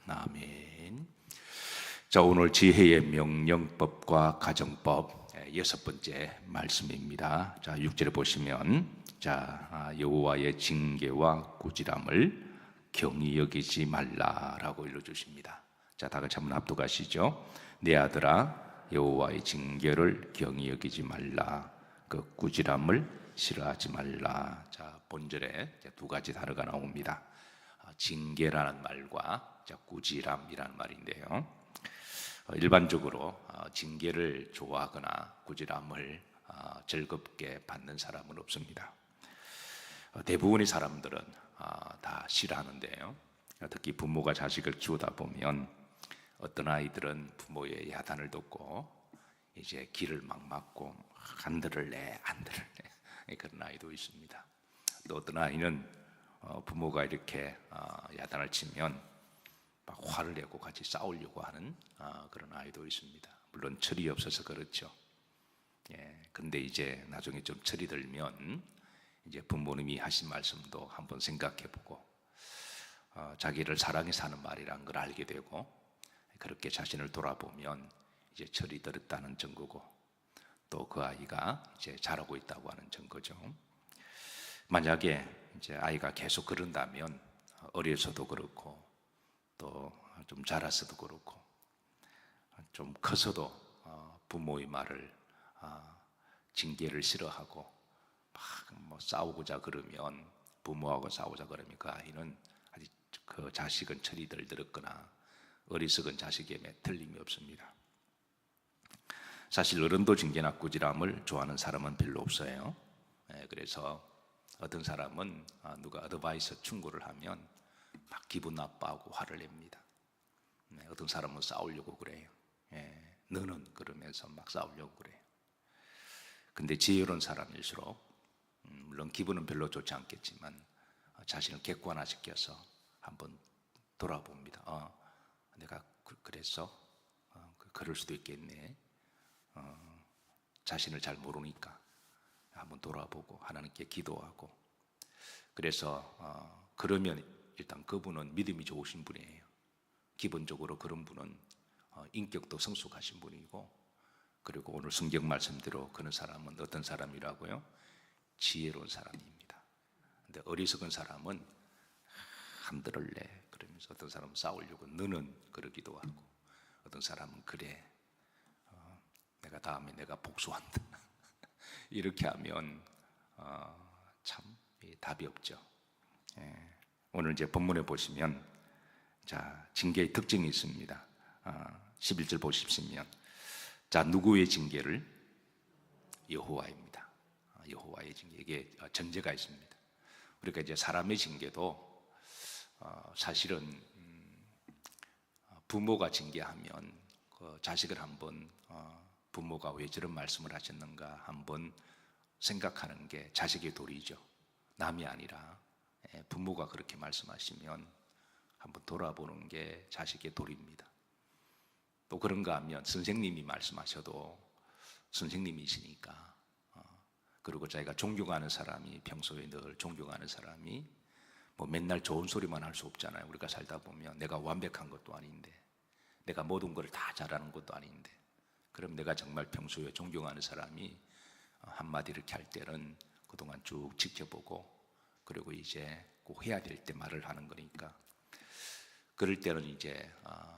아멘. 자, 오늘 지혜의 명령법과 가정법 여섯 번째 말씀입니다. 자, 6절에 보시면 여호와의 징계와 꾸지람을 경히 여기지 말라라고 일러주십니다. 자, 다 같이 한번 합독하시죠. 내 아들아, 여호와의 징계를 경히 여기지 말라. 그 꾸지람을 싫어하지 말라. 자, 본절에 두 가지 단어가 나옵니다. 징계라는 말과 꾸지람이라는 말인데요. 일반적으로 징계를 좋아하거나 꾸지람을 즐겁게 받는 사람은 없습니다. 대부분의 사람들은 다 싫어하는데요. 특히 부모가 자식을 키우다 보면 어떤 아이들은 부모의 야단을 듣고 이제 귀를 막 막고 안 들을래 그런 아이도 있습니다. 또 어떤 아이는 부모가 이렇게 야단을 치면 막 화를 내고 같이 싸우려고 하는 그런 아이도 있습니다. 물론 철이 없어서 그렇죠. 근데 이제 나중에 좀 철이 들면 이제 부모님이 하신 말씀도 한번 생각해보고 자기를 사랑해서 하는 말이란 걸 알게 되고, 그렇게 자신을 돌아보면 이제 철이 들었다는 증거고, 또 그 아이가 이제 잘하고 있다고 하는 증거죠. 만약에 이제 아이가 계속 그런다면 어려서도 그렇고 또 좀 자라서도 그렇고 좀 커서도 부모의 말을 징계를 싫어하고 막 싸우고자 그러면, 부모하고 싸우자 그러면 그 아이는 아직 그 자식은 철이 덜 들었거나 어리석은 자식임에 틀림이 없습니다. 사실 어른도 징계나 꾸지람을 좋아하는 사람은 별로 없어요. 그래서 어떤 사람은 누가 어드바이스 충고를 하면 막 기분 나빠하고 화를 냅니다. 어떤 사람은 싸우려고 그래요. 너는 그러면서 막 싸우려고 그래요. 근데 지혜로운 사람일수록 물론 기분은 별로 좋지 않겠지만 자신을 객관화시켜서 한번 돌아봅니다. 내가 그랬어? 그럴 수도 있겠네. 자신을 잘 모르니까 한번 돌아보고 하나님께 기도하고, 그래서 그러면 일단 그분은 믿음이 좋으신 분이에요. 기본적으로 그런 분은 인격도 성숙하신 분이고, 그리고 오늘 성경 말씀대로 그런 사람은 어떤 사람이라고요? 지혜로운 사람입니다. 근데 어리석은 사람은 안 들을래 그러면서 어떤 사람은 싸우려고 너는 그러기도 하고, 어떤 사람은 그래 내가 다음에 내가 복수한다 이렇게 하면 참 답이 없죠. 오늘 이제 본문에 보시면 징계의 특징이 있습니다. 11절 보시면 누구의 징계를? 여호와입니다. 여호와의 징계, 이게 전제가 있습니다. 그러니까 이제 사람의 징계도 사실은 부모가 징계하면 그 자식을 한번 부모가 왜 저런 말씀을 하셨는가 한번 생각하는 게 자식의 도리죠. 남이 아니라 부모가 그렇게 말씀하시면 한번 돌아보는 게 자식의 도리입니다. 또 그런가 하면 선생님이 말씀하셔도 선생님이시니까, 그리고 자기가 존경하는 사람이, 평소에 늘 존경하는 사람이 뭐 맨날 좋은 소리만 할 수 없잖아요. 우리가 살다 보면 내가 완벽한 것도 아닌데, 내가 모든 걸 다 잘하는 것도 아닌데, 그럼 내가 정말 평소에 존경하는 사람이 한마디 이렇게 할 때는 그동안 쭉 지켜보고, 그리고 이제 꼭 해야 될 때 말을 하는 거니까, 그럴 때는 이제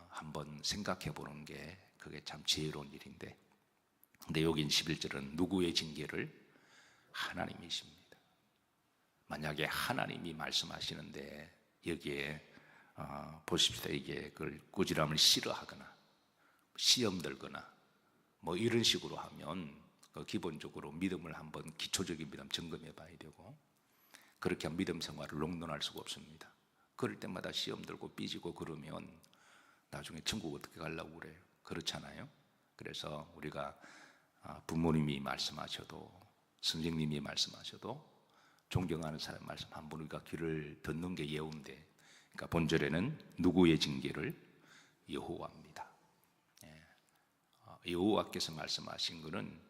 한번 생각해 보는 게 그게 참 지혜로운 일인데, 근데 여긴 11절은 누구의 징계를? 하나님이십니다. 만약에 하나님이 말씀하시는데 여기에 보십시다. 이게 그걸 꾸지람을 싫어하거나 시험 들거나 뭐 이런 식으로 하면 기본적으로 믿음을 한번 기초적인 믿음 점검해 봐야 되고, 그렇게 하면 믿음 생활을 롱런할 수가 없습니다. 그럴 때마다 시험 들고 삐지고 그러면 나중에 천국 어떻게 가려고 그래요? 그렇잖아요. 그래서 우리가 부모님이 말씀하셔도 선생님이 말씀하셔도 존경하는 사람 말씀 한번 우리가 귀를 듣는 게 예우인데, 그러니까 본절에는 누구의 징계를? 여호와입니다. 여호와께서 말씀하신 것은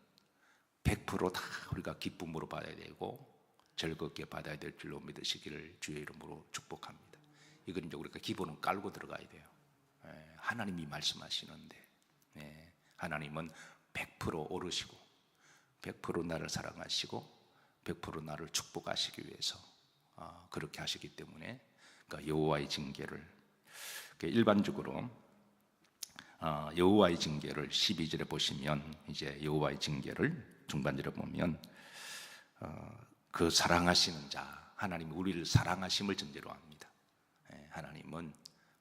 100%다 우리가 기쁨으로 받아야 되고 즐겁게 받아야 될 줄로 믿으시기를 주의 이름으로 축복합니다. 이건 이제 우리가 기본은 깔고 들어가야 돼요. 하나님이 말씀하시는데, 하나님은 100% 오르시고 100% 나를 사랑하시고 100% 나를 축복하시기 위해서 그렇게 하시기 때문에, 그러니까 여호와의 징계를, 일반적으로 여호와의 징계를 12절에 보시면, 이제 여호와의 징계를 중반절에 보면 그 사랑하시는 자, 하나님이 우리를 사랑하심을 전제로 합니다. 하나님은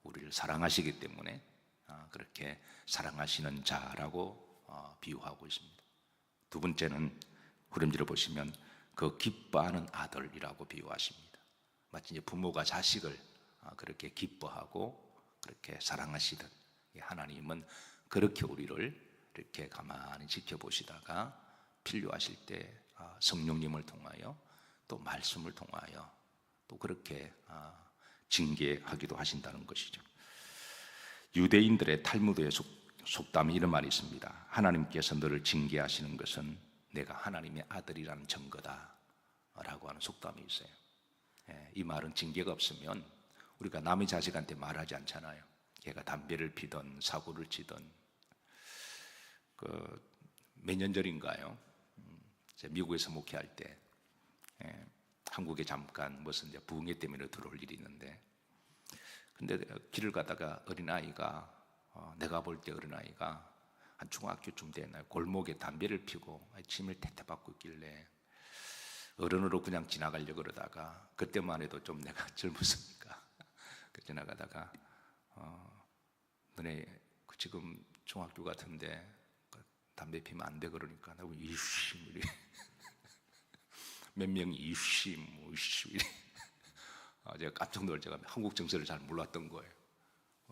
우리를 사랑하시기 때문에 그렇게 사랑하시는 자라고 비유하고 있습니다. 두 번째는 후렴지를 보시면 그 기뻐하는 아들이라고 비유하십니다. 마치 이제 부모가 자식을 그렇게 기뻐하고 그렇게 사랑하시듯, 하나님은 그렇게 우리를 이렇게 가만히 지켜보시다가 필요하실 때 성령님을 통하여 또 말씀을 통하여 또 그렇게 징계하기도 하신다는 것이죠. 유대인들의 탈무드의 속담에 이런 말이 있습니다. 하나님께서 너를 징계하시는 것은 내가 하나님의 아들이라는 증거다 라고 하는 속담이 있어요. 이 말은 징계가 없으면 우리가 남의 자식한테 말하지 않잖아요. 걔가 담배를 피던 사고를 치던, 몇 년 전인가요? 제가 미국에서 목회할 때 한국에 잠깐 무슨 이제 부흥회 때문에 들어올 일이 있는데, 근데 길을 가다가 어린아이가, 내가 볼 때 어린아이가 한 중학교쯤 되나 골목에 담배를 피고 침을 태태 받고 있길래 어른으로 그냥 지나가려고 그러다가, 그때만 해도 좀 내가 젊었으니까 지나가다가 너네 지금 중학교 같은데 담배 피면 안 돼 그러니까 나고 이씨 몇 명이 이씨 제가 깜짝 놀라. 제가 한국 정서를 잘 몰랐던 거예요.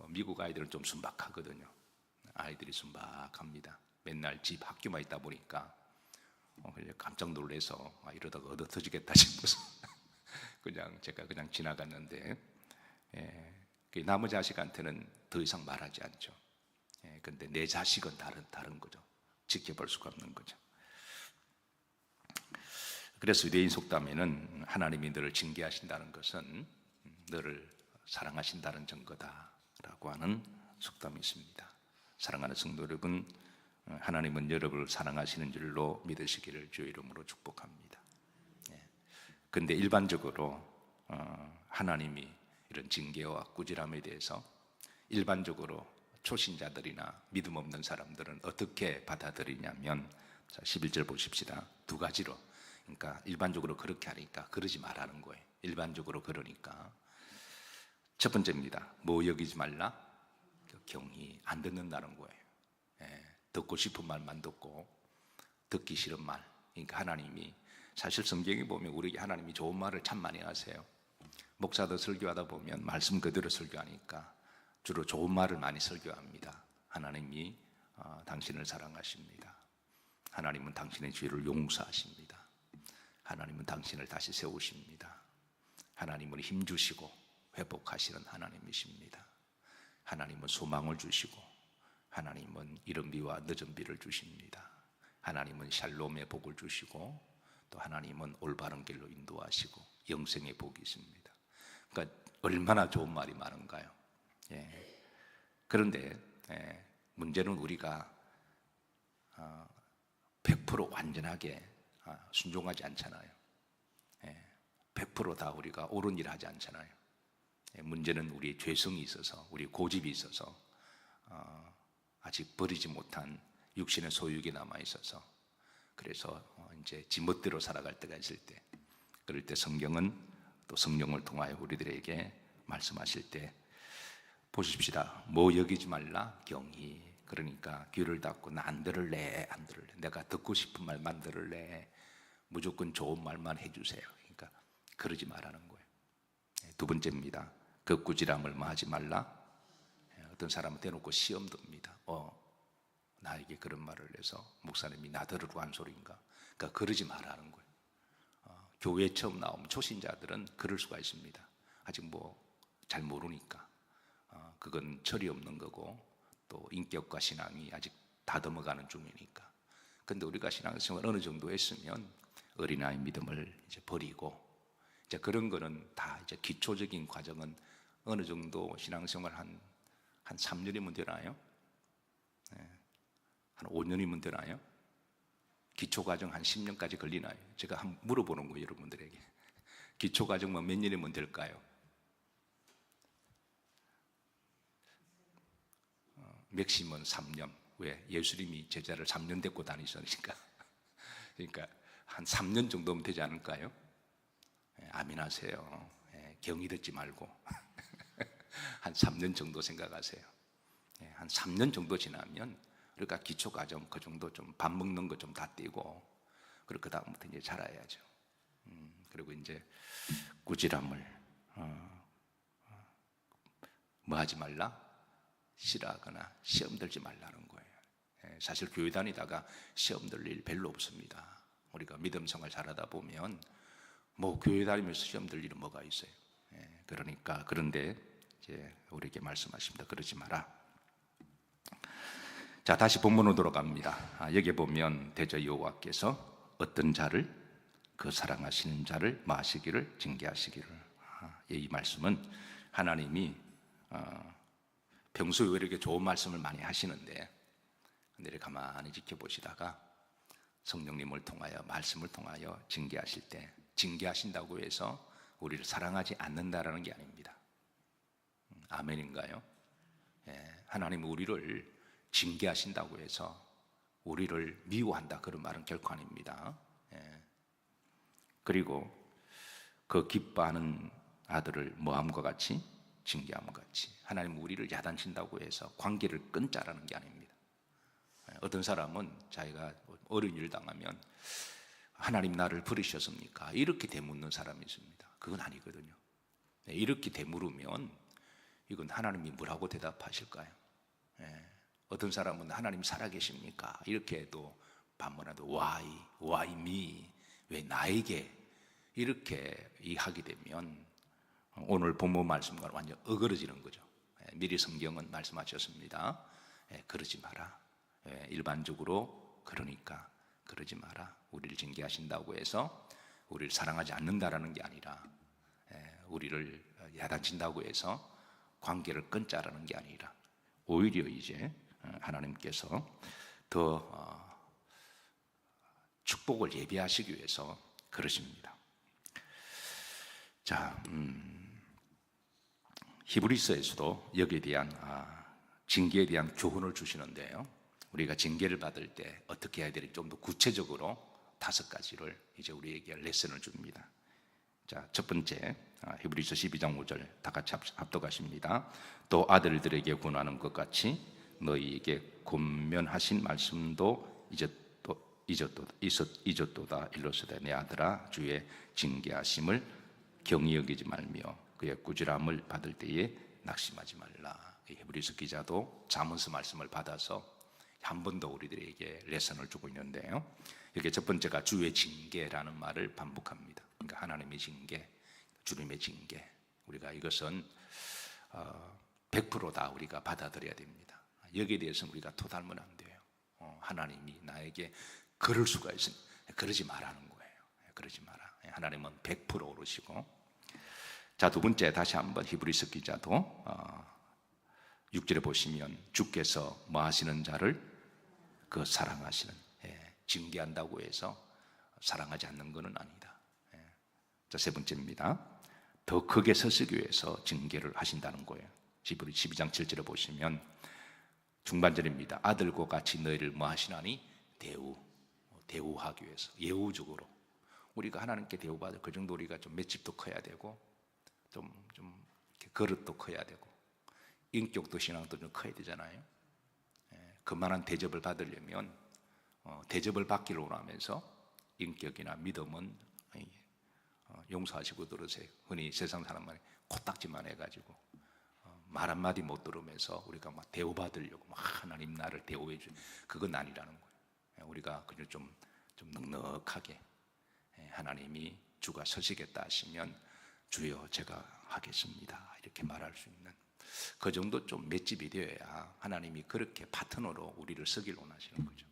미국 아이들은 좀 순박하거든요. 아이들이 순박합니다. 맨날 집 학교만 있다 보니까 깜짝 놀라서 이러다가 얻어 터지겠다 싶어서 제가 그냥 지나갔는데, 남의 자식한테는 더 이상 말하지 않죠. 근데 내 자식은 다른 거죠. 지켜볼 수가 없는 거죠. 그래서 유대인 속담에는 하나님이 너를 징계하신다는 것은 너를 사랑하신다는 증거다라고 하는 속담이 있습니다. 사랑하는 성도 여러분, 하나님은 여러분을 사랑하시는 줄로 믿으시기를 주의 이름으로 축복합니다. 그런데 일반적으로 하나님이 이런 징계와 꾸지람에 대해서 일반적으로 초신자들이나 믿음 없는 사람들은 어떻게 받아들이냐면, 자, 11절 보십시다. 두 가지로. 그러니까 일반적으로 그렇게 하니까 그러지 말라는 거예요. 일반적으로 그러니까. 첫 번째입니다. 뭐 여기지 말라? 경히 안 듣는다는 거예요. 듣고 싶은 말만 듣고 듣기 싫은 말. 그러니까 하나님이, 사실 성경에 보면 우리 하나님이 좋은 말을 참 많이 하세요. 목사도 설교하다 보면 말씀 그대로 설교하니까 주로 좋은 말을 많이 설교합니다. 하나님이 당신을 사랑하십니다. 하나님은 당신의 죄를 용서하십니다. 하나님은 당신을 다시 세우십니다. 하나님은 힘주시고 회복하시는 하나님이십니다. 하나님은 소망을 주시고 하나님은 이른 비와 늦은 비를 주십니다. 하나님은 샬롬의 복을 주시고 또 하나님은 올바른 길로 인도하시고 영생의 복이 있습니다. 그러니까 얼마나 좋은 말이 많은가요? 그런데 문제는 우리가 100% 완전하게 순종하지 않잖아요. 100% 다 우리가 옳은 일을 하지 않잖아요. 문제는 우리의 죄성이 있어서, 우리 고집이 있어서 아직 버리지 못한 육신의 소유가 남아 있어서, 그래서 이제 지멋대로 살아갈 때가 있을 때, 그럴 때 성경은 또 성령을 통하여 우리들에게 말씀하실 때 보십시다. 뭐 여기지 말라? 경히. 그러니까 귀를 닫고 나 안 들을래, 안 들을래. 내가 듣고 싶은 말만 들을래. 무조건 좋은 말만 해주세요. 그러니까 그러지 말라는 거예요. 두 번째입니다. 그 꾸지람을 하지 말라. 어떤 사람은 대놓고 시험 듭니다. 나에게 그런 말을 해서 목사님이 나 들으라고 한 소리인가? 그러니까 그러지 말라는 거예요. 교회에 처음 나오면 초신자들은 그럴 수가 있습니다. 아직 뭐 잘 모르니까. 그건 철이 없는 거고 또 인격과 신앙이 아직 다듬어가는 중이니까. 근데 우리가 신앙생활 어느 정도 했으면 어린아이 믿음을 이제 버리고, 이제 그런 거는 다 이제 기초적인 과정은 어느 정도 신앙생활 한 한 3년이면 되나요? 한 5년이면 되나요? 기초과정 한 10년까지 걸리나요? 제가 한번 물어보는 거예요, 여러분들에게. 기초과정만 몇 년이면 될까요? 맥시멈 3년. 왜? 예수님이 제자를 3년 데리고 다니셨으니까. 그러니까 한 3년 정도면 되지 않을까요? 아멘하세요. 경이 듣지 말고 한 3년 정도 생각하세요. 한 3년 정도 지나면 그러니까 기초과정 그 정도 좀 밥 먹는 거 좀 다 떼고 그리고 그 다음부터 이제 자라야죠. 그리고 이제 꾸지람을 뭐 하지 말라? 싫어하거나 시험 들지 말라는 거예요. 사실 교회 다니다가 시험 들 일 별로 없습니다. 우리가 믿음 생활 잘하다 보면 뭐 교회 다니면서 시험 들 일은 뭐가 있어요. 그러니까 그런데 이제 우리에게 말씀하십니다. 그러지 마라. 자, 다시 본문으로 돌아갑니다. 여기 보면 대저 여호와께서 어떤 자를 그 사랑하시는 자를 마시기를 징계하시기를. 이 말씀은 하나님이 평소에 왜 이렇게 좋은 말씀을 많이 하시는데 근데 가만히 지켜보시다가 성령님을 통하여 말씀을 통하여 징계하실 때 징계하신다고 해서 우리를 사랑하지 않는다라는 게 아닙니다. 아멘인가요? 하나님은 우리를 징계하신다고 해서 우리를 미워한다 그런 말은 결코 아닙니다. 그리고 그 기뻐하는 아들을 모함과 같이 징계함과 같이 하나님은 우리를 야단친다고 해서 관계를 끊자라는 게 아닙니다. 어떤 사람은 자기가 어려운 일을 당하면 하나님 나를 버리셨습니까? 이렇게 되묻는 사람이 있습니다. 그건 아니거든요. 이렇게 되물으면 이건 하나님이 뭐라고 대답하실까요? 어떤 사람은 하나님 살아계십니까? 이렇게 해도 반문하도 why me? 왜 나에게? 이렇게 이해하게 되면 오늘 본문 말씀과 완전 어그러지는 거죠. 미리 성경은 말씀하셨습니다. 그러지 마라. 일반적으로 그러니까 그러지 마라. 우리를 징계하신다고 해서 우리를 사랑하지 않는다라는 게 아니라 우리를 야단친다고 해서 관계를 끊자라는 게 아니라 오히려 이제 하나님께서 더 축복을 예비하시기 위해서 그러십니다. 자, 히브리서에서도 여기에 대한 징계에 대한 교훈을 주시는데요. 우리가 징계를 받을 때 어떻게 해야 되는지 좀 더 구체적으로 5가지를 이제 우리에게 레슨을 줍니다. 자, 첫 번째 히브리서 12장 5절 다 같이 합독하십니다. 또 아들들에게 권하는 것 같이 너희에게 권면하신 말씀도 잊었도다. 일러스되 내 아들아 주의 징계하심을 경히 여기지 말며 그의 꾸지람을 받을 때에 낙심하지 말라. 히브리서 기자도 잠언서 말씀을 받아서 한 번 더 우리들에게 레슨을 주고 있는데요. 여기 첫 번째가 주의 징계라는 말을 반복합니다. 그러니까 하나님의 징계, 주님의 징계. 우리가 이것은 100%다 우리가 받아들여야 됩니다. 여기에 대해서는 우리가 토달면 안 돼요. 하나님이 나에게 그럴 수가 있으니 그러지 말라는 거예요. 그러지 마라. 하나님은 100% 오르시고. 자, 두 번째 다시 한번 히브리서 기자도 6절에 보시면 주께서 뭐 하시는 자를 그 사랑하시는, 징계한다고 해서 사랑하지 않는 것은 아니다. 자, 세 번째입니다. 더 크게 서시기 위해서 징계를 하신다는 거예요. 히브리 12장 7절에 보시면 중반절입니다. 아들과 같이 너희를 뭐 하시나니 대우하기 위해서 예우적으로 우리가 하나님께 대우받을 그 정도 우리가 좀 맷집도 커야 되고 좀 그릇도 커야 되고 인격도 신앙도 좀 커야 되잖아요. 그만한 대접을 받으려면 대접을 받기를 원하면서 인격이나 믿음은 용서하시고 들으세요. 흔히 세상 사람만이 코딱지만 해가지고 말 한마디 못 들으면서 우리가 막 대우받으려고 막 하나님 나를 대우해 주는 그건 아니라는 거예요. 우리가 그냥 좀 넉넉하게 하나님이 주가 서시겠다 하시면 주여 제가 하겠습니다 이렇게 말할 수 있는 그 정도 좀 맷집이 되어야 하나님이 그렇게 파트너로 우리를 쓰길 원하시는 거죠.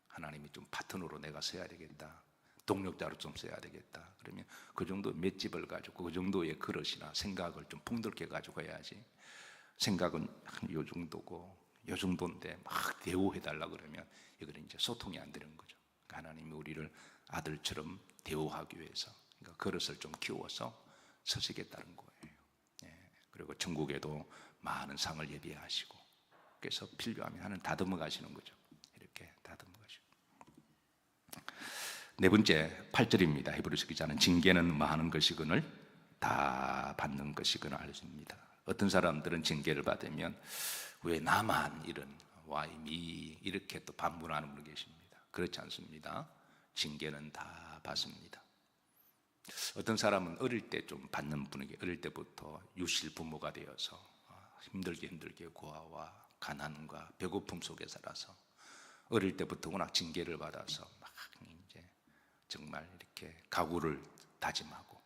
하나님이 좀 파트너로 내가 서야 되겠다, 동력자로 좀 써야 되겠다. 그러면 그 정도 맷집을 가지고 그 정도의 그릇이나 생각을 좀 풍족해 가지고 해야지 생각은 요 정도고 요 정도인데 막 대우해달라 그러면 이거는 이제 소통이 안 되는 거죠. 그러니까 하나님이 우리를 아들처럼 대우하기 위해서, 그러니까 그릇을 좀 키워서 서시겠다는 거예요. 그리고 천국에도 많은 상을 예비하시고, 그래서 필요하면 하는 다듬어 가시는 거죠. 이렇게 다듬어 가시고. 네 번째 8절입니다. 히브리서 기자는 징계는 많은 것이거늘 다 받는 것이거늘 알려줍니다. 어떤 사람들은 징계를 받으면 왜 나만 이런 why me 이렇게 또 반문하는 분이 계십니다. 그렇지 않습니다. 징계는 다 받습니다. 어떤 사람은 어릴 때 좀 받는 분에게 어릴 때부터 유실 부모가 되어서 힘들게 고아와 가난과 배고픔 속에 살아서 어릴 때부터 워낙 징계를 받아서 막 이제 정말 이렇게 각오를 다짐하고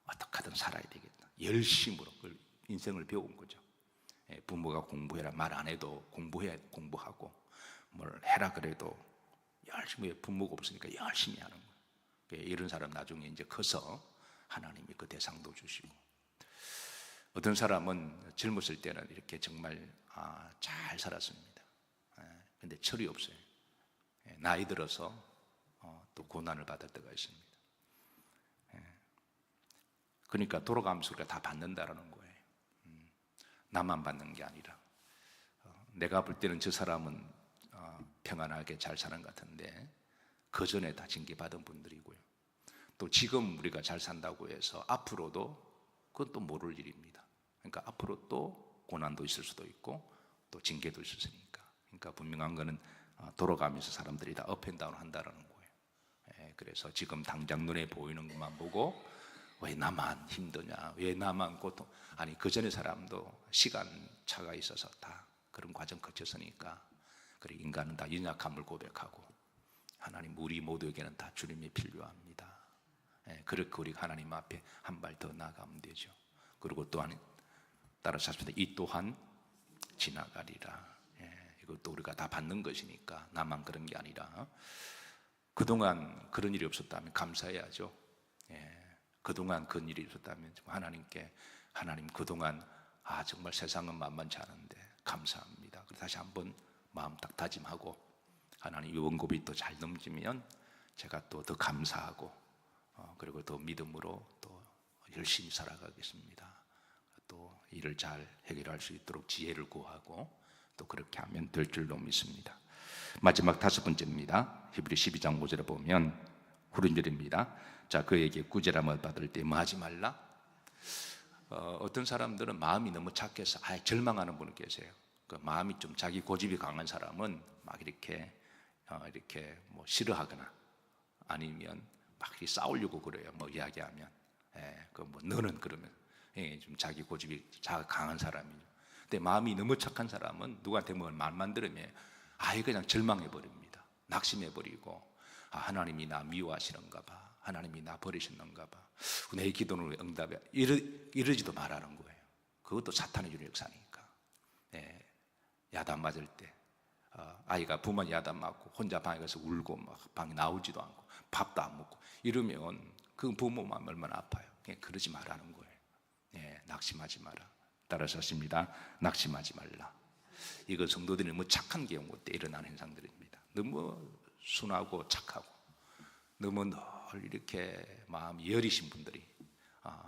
어떻게 하든 살아야 되겠다 열심으로 그걸 인생을 배운 거죠. 부모가 공부해라 말 안 해도 공부하고 뭘 해라 그래도 열심히, 부모가 없으니까 열심히 하는 거예요. 이런 사람 나중에 이제 커서 하나님이 그 대상도 주시고, 어떤 사람은 젊었을 때는 이렇게 정말 잘 살았습니다. 근데 철이 없어요. 나이 들어서 또 고난을 받을 때가 있습니다. 그러니까 돌아가면서 우리가 다 받는다라는 거예요. 나만 받는 게 아니라 내가 볼 때는 저 사람은 평안하게 잘 사는 것 같은데 그 전에 다 징계받은 분들이고요. 또 지금 우리가 잘 산다고 해서 앞으로도 그건 또 모를 일입니다. 그러니까 앞으로 또 고난도 있을 수도 있고 또 징계도 있으니까. 그러니까 분명한 거는 돌아가면서 사람들이 다 업앤다운 한다는 거예요. 그래서 지금 당장 눈에 보이는 것만 보고 왜 나만 힘드냐, 왜 나만 고통, 아니 그 전에 사람도 시간 차가 있어서 다 그런 과정 거쳤으니까. 그래 인간은 다 연약함을 고백하고 하나님 우리 모두에게는 다 주님이 필요합니다. 그렇게 우리가 하나님 앞에 한 발 더 나가면 되죠. 그리고 또한 따라서 하십니다. 이 또한 지나가리라. 이것도 우리가 다 받는 것이니까 나만 그런 게 아니라 그동안 그런 일이 없었다면 감사해야죠. 그동안 그런 일이 있었다면 하나님께 하나님 그동안 정말 세상은 만만치 않은데 감사합니다. 그래서 다시 한번 마음 딱 다짐하고 하나님 이 원고비 또 잘 넘기면 제가 또 더 감사하고 그리고 더 믿음으로 또 열심히 살아가겠습니다. 또 일을 잘 해결할 수 있도록 지혜를 구하고 또 그렇게 하면 될 줄로 믿습니다. 마지막 5번째입니다. 히브리 12장 5절에 보면 후른절입니다. 자, 그에게 꾸지람을 받을 때 뭐 하지 말라? 어떤 사람들은 마음이 너무 착해서 절망하는 분이 계세요. 그 마음이 좀 자기 고집이 강한 사람은 막 이렇게 뭐 싫어하거나 아니면 막 이렇게 싸우려고 그래요. 뭐 이야기하면 그 뭐 너는 그러면 좀 자기 고집이 강한 사람이죠. 근데 마음이 너무 착한 사람은 누구한테 뭐 말만 들으면 그냥 절망해 버립니다. 낙심해 버리고 하나님이 나 미워하시는가 봐. 하나님이 나 버리셨는가 봐. 내 기도는 왜 응답해? 이러지도 말하는 거예요. 그것도 사탄의 주는 역사니까. 야단 맞을 때 아이가 부모님 야단 맞고 혼자 방에 가서 울고 막 방에 나오지도 않고 밥도 안 먹고 이러면 그 부모 마음 얼마나 아파요. 그러지 말라는 거예요. 낙심하지 마라. 따라서 하십니다. 낙심하지 말라. 이거 성도들이 너무 착한 경우 때 일어나는 현상들입니다. 너무 순하고 착하고 너무 늘 이렇게 마음이 여리신 분들이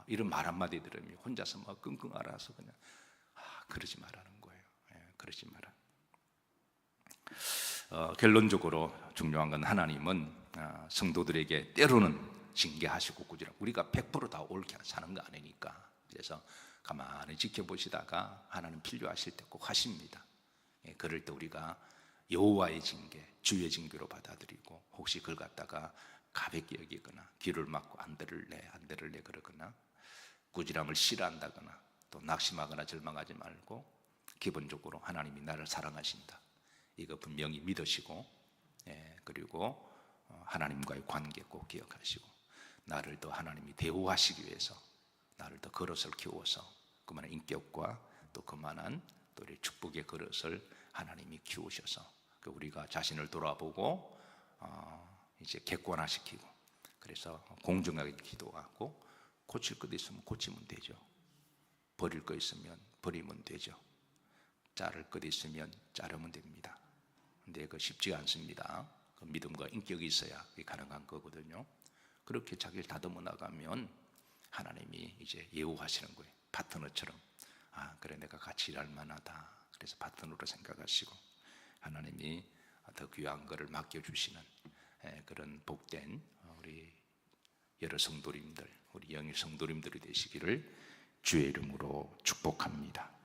이런 말 한마디 들으면 혼자서 막 끙끙 앓아서 그냥 그러지 말라는 거예요. 그러지 마라. 결론적으로 중요한 건 하나님은 성도들에게 때로는 징계하시고 꾸지람, 우리가 100%다 옳게 사는 거 아니니까. 그래서 가만히 지켜보시다가 하나님 필요하실 때 꼭 하십니다. 그럴 때 우리가 여호와의 징계, 주의 징계로 받아들이고 혹시 그걸 갖다가 가볍게 여기거나 귀를 막고 안 들을래 그러거나 꾸지람을 싫어한다거나 또 낙심하거나 절망하지 말고 기본적으로 하나님이 나를 사랑하신다, 이거 분명히 믿으시고 그리고 하나님과의 관계 꼭 기억하시고 나를 더 하나님이 대우하시기 위해서 나를 더 그릇을 키워서 그만한 인격과 또 그만한 또 우리 축복의 그릇을 하나님이 키우셔서 우리가 자신을 돌아보고 이제 객관화시키고 그래서 공정하게 기도하고 고칠 것 있으면 고치면 되죠. 버릴 거 있으면 버리면 되죠. 자를 것 있으면 자르면 됩니다. 근데 그 쉽지가 않습니다. 그 믿음과 인격이 있어야 그게 가능한 거거든요. 그렇게 자기를 다듬어 나가면 하나님이 이제 예우하시는 거예요. 파트너처럼. 아, 그래, 내가 같이 일할 만하다. 그래서 파트너로 생각하시고 하나님이 더 귀한 것을 맡겨주시는 그런 복된 우리 여러 성도님들, 우리 영일 성도님들이 되시기를 주의 이름으로 축복합니다.